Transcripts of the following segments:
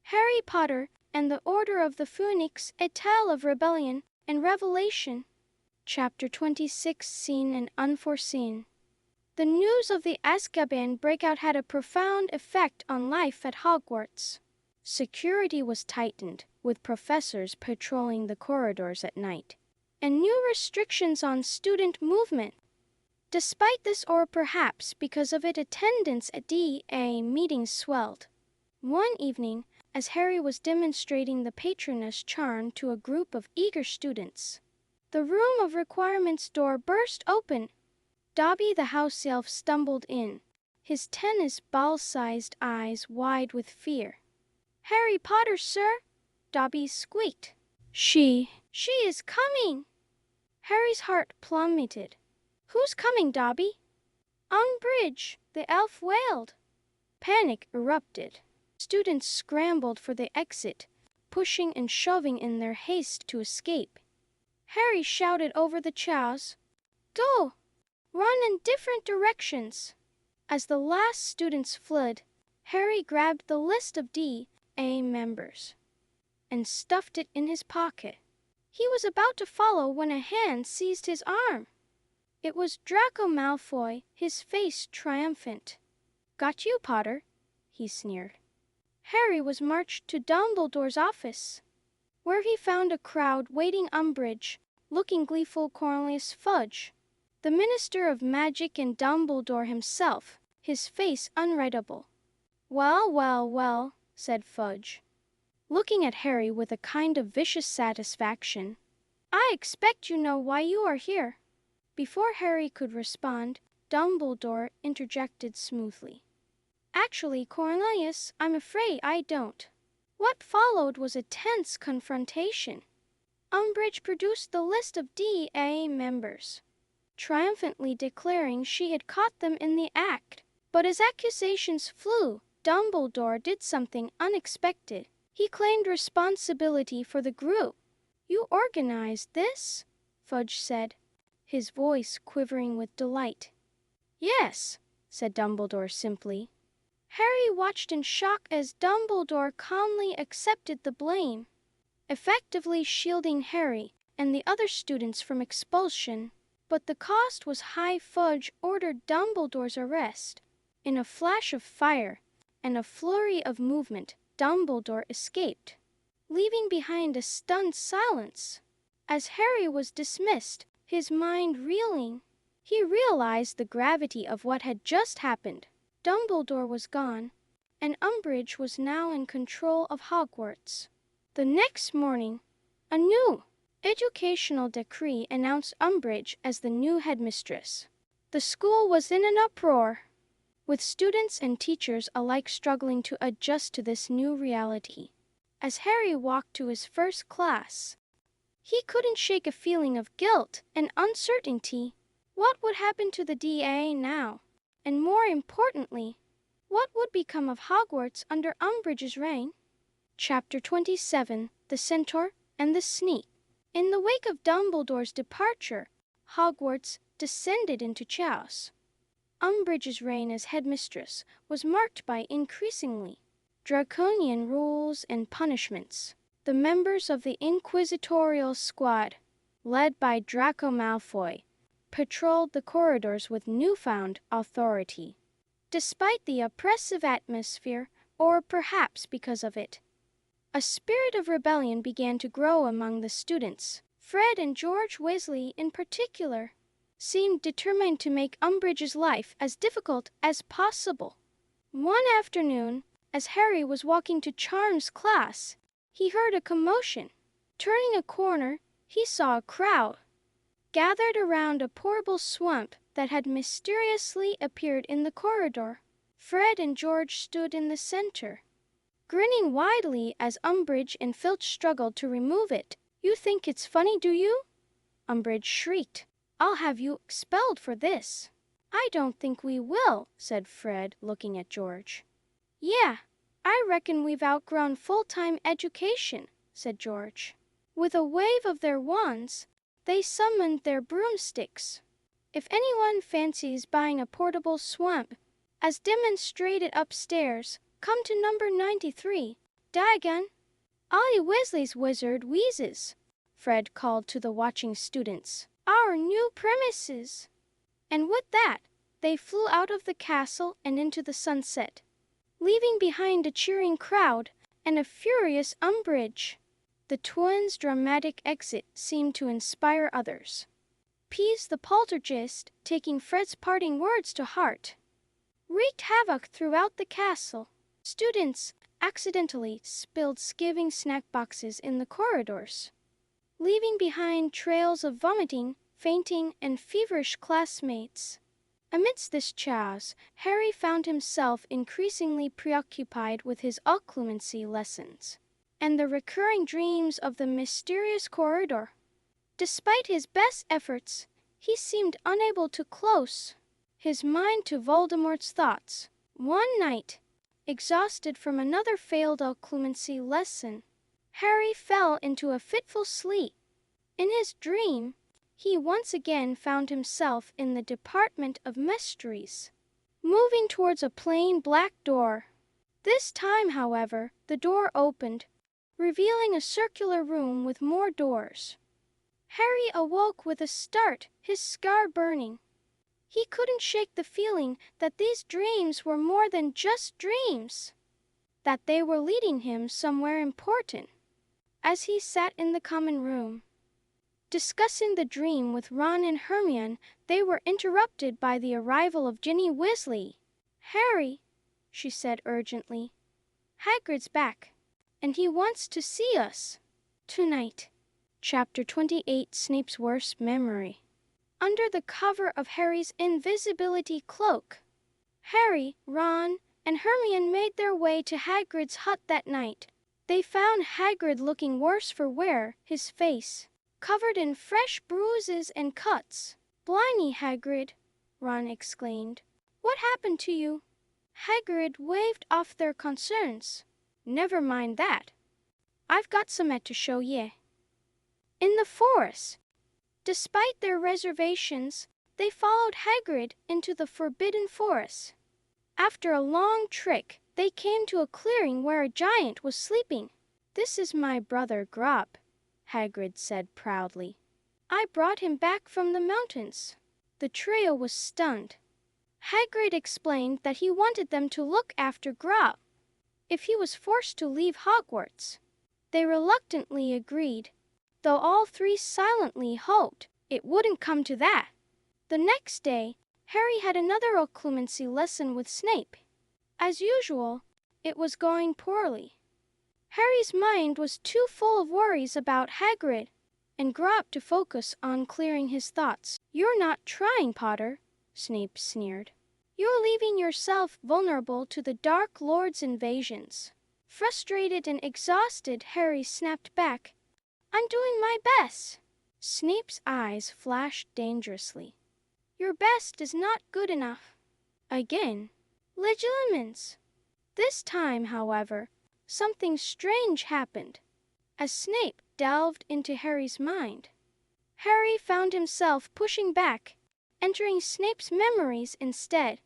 Harry Potter and the Order of the Phoenix, A Tale of Rebellion and Revelation. Chapter 26, Seen and Unforeseen. The news of the Azkaban breakout had a profound effect on life at Hogwarts. Security was tightened, with professors patrolling the corridors at night, and new restrictions on student movement. Despite this, or perhaps because of it, attendance at DA meetings swelled. One evening, as Harry was demonstrating the Patronus charm to a group of eager students, the Room of Requirements door burst open. Dobby the house elf stumbled in, his tennis ball-sized eyes wide with fear. "Harry Potter, sir," Dobby squeaked. She is coming." Harry's heart plummeted. "Who's coming, Dobby?" "Umbridge," the elf wailed. Panic erupted. Students scrambled for the exit, pushing and shoving in their haste to escape. Harry shouted over the chows, "Go! Run in different directions!" As the last students fled, Harry grabbed the list of DA members and stuffed it in his pocket. He was about to follow when a hand seized his arm. It was Draco Malfoy, his face triumphant. "Got you, Potter," he sneered. Harry was marched to Dumbledore's office, where he found a crowd waiting. Umbridge, looking gleeful, Cornelius Fudge, the Minister of Magic, and Dumbledore himself, his face unreadable. "Well, well, well," said Fudge, looking at Harry with a kind of vicious satisfaction. "I expect you know why you are here." Before Harry could respond, Dumbledore interjected smoothly, "Actually, Cornelius, I'm afraid I don't." What followed was a tense confrontation. Umbridge produced the list of DA members, triumphantly declaring she had caught them in the act. But as accusations flew, Dumbledore did something unexpected. He claimed responsibility for the group. "You organized this?" Fudge said, his voice quivering with delight. "Yes," said Dumbledore simply. Harry watched in shock as Dumbledore calmly accepted the blame, effectively shielding Harry and the other students from expulsion. But the cost was high. Fudge ordered Dumbledore's arrest. In a flash of fire and a flurry of movement, Dumbledore escaped, leaving behind a stunned silence. As Harry was dismissed, his mind reeling, he realized the gravity of what had just happened. Dumbledore was gone, and Umbridge was now in control of Hogwarts. The next morning, a new educational decree announced Umbridge as the new headmistress. The school was in an uproar, with students and teachers alike struggling to adjust to this new reality. As Harry walked to his first class, he couldn't shake a feeling of guilt and uncertainty. What would happen to the DA now? And more importantly, what would become of Hogwarts under Umbridge's reign? Chapter 27, The Centaur and the Sneak. In the wake of Dumbledore's departure, Hogwarts descended into chaos. Umbridge's reign as headmistress was marked by increasingly draconian rules and punishments. The members of the Inquisitorial Squad, led by Draco Malfoy, patrolled the corridors with newfound authority. Despite the oppressive atmosphere, or perhaps because of it, a spirit of rebellion began to grow among the students. Fred and George Weasley, in particular, seemed determined to make Umbridge's life as difficult as possible. One afternoon, as Harry was walking to Charm's class, he heard a commotion. Turning a corner, he saw a crowd gathered around a portable swamp that had mysteriously appeared in the corridor. Fred and George stood in the center, grinning widely as Umbridge and Filch struggled to remove it. "You think it's funny, do you?" Umbridge shrieked. "I'll have you expelled for this." "I don't think we will," said Fred, looking at George. "Yeah, I reckon we've outgrown full-time education," said George. With a wave of their wands, they summoned their broomsticks. "If anyone fancies buying a portable swamp, as demonstrated upstairs, come to number 93, Diagon! Ollie Weasley's wizard wheezes, Fred called to the watching students. Our new premises! And with that, they flew out of the castle and into the sunset, leaving behind a cheering crowd and a furious Umbridge. The twins' dramatic exit seemed to inspire others. Peeves the Poltergeist, taking Fred's parting words to heart, wreaked havoc throughout the castle. Students accidentally spilled Skiving snack boxes in the corridors, leaving behind trails of vomiting, fainting, and feverish classmates. Amidst this chaos, Harry found himself increasingly preoccupied with his occlumency lessons and the recurring dreams of the mysterious corridor. Despite his best efforts, he seemed unable to close his mind to Voldemort's thoughts. One night, exhausted from another failed occlumency lesson, Harry fell into a fitful sleep. In his dream, he once again found himself in the Department of Mysteries, moving towards a plain black door. This time, however, the door opened, revealing a circular room with more doors. Harry awoke with a start, his scar burning. He couldn't shake the feeling that these dreams were more than just dreams, that they were leading him somewhere important. As he sat in the common room, discussing the dream with Ron and Hermione, they were interrupted by the arrival of Ginny Weasley. Harry, she said urgently, Hagrid's back, and he wants to see us tonight. Chapter 28, Snape's Worst Memory. Under the cover of Harry's invisibility cloak, Harry, Ron, and Hermione made their way to Hagrid's hut that night. They found Hagrid looking worse for wear, his face covered in fresh bruises and cuts. Blimey, Hagrid, Ron exclaimed. What happened to you? Hagrid waved off their concerns. Never mind that. I've got some to show ye. In the forest. Despite their reservations, they followed Hagrid into the Forbidden Forest. After a long trek, they came to a clearing where a giant was sleeping. This is my brother Grob, Hagrid said proudly. I brought him back from the mountains. The trio was stunned. Hagrid explained that he wanted them to look after Grob if he was forced to leave Hogwarts. They reluctantly agreed, though all three silently hoped it wouldn't come to that. The next day, Harry had another occlumency lesson with Snape. As usual, it was going poorly. Harry's mind was too full of worries about Hagrid and Grob to focus on clearing his thoughts. You're not trying, Potter, Snape sneered. You're leaving yourself vulnerable to the Dark Lord's invasions. Frustrated and exhausted, Harry snapped back. I'm doing my best. Snape's eyes flashed dangerously. Your best is not good enough. Again. Legilimens. This time, however, something strange happened. As Snape delved into Harry's mind, Harry found himself pushing back, entering Snape's memories instead.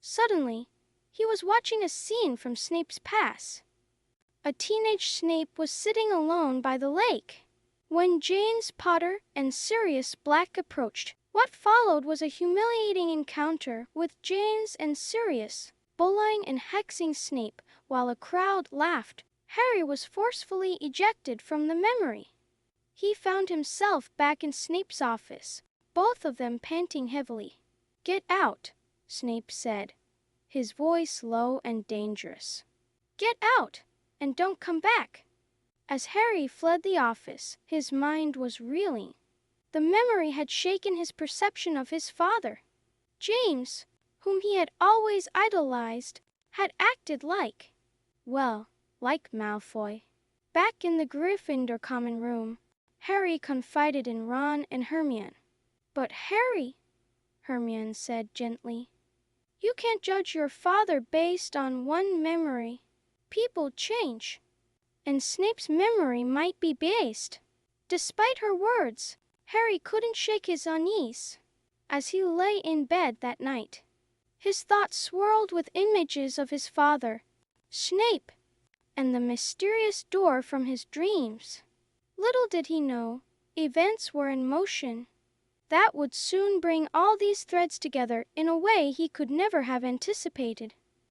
Suddenly, he was watching a scene from Snape's past. A teenage Snape was sitting alone by the lake when James Potter and Sirius Black approached. What followed was a humiliating encounter with James and Sirius, bullying and hexing Snape while a crowd laughed. Harry was forcefully ejected from the memory. He found himself back in Snape's office, both of them panting heavily. Get out, Snape said, his voice low and dangerous. Get out, and don't come back. As Harry fled the office, his mind was reeling. The memory had shaken his perception of his father. James, whom he had always idolized, had acted like Malfoy. Back in the Gryffindor common room, Harry confided in Ron and Hermione. But Harry, Hermione said gently, you can't judge your father based on one memory. People change, and Snape's memory might be based. Despite her words, Harry couldn't shake his unease. As he lay in bed that night, his thoughts swirled with images of his father. Snape, and the mysterious door from his dreams. Little did he know, events were in motion that would soon bring all these threads together in a way he could never have anticipated.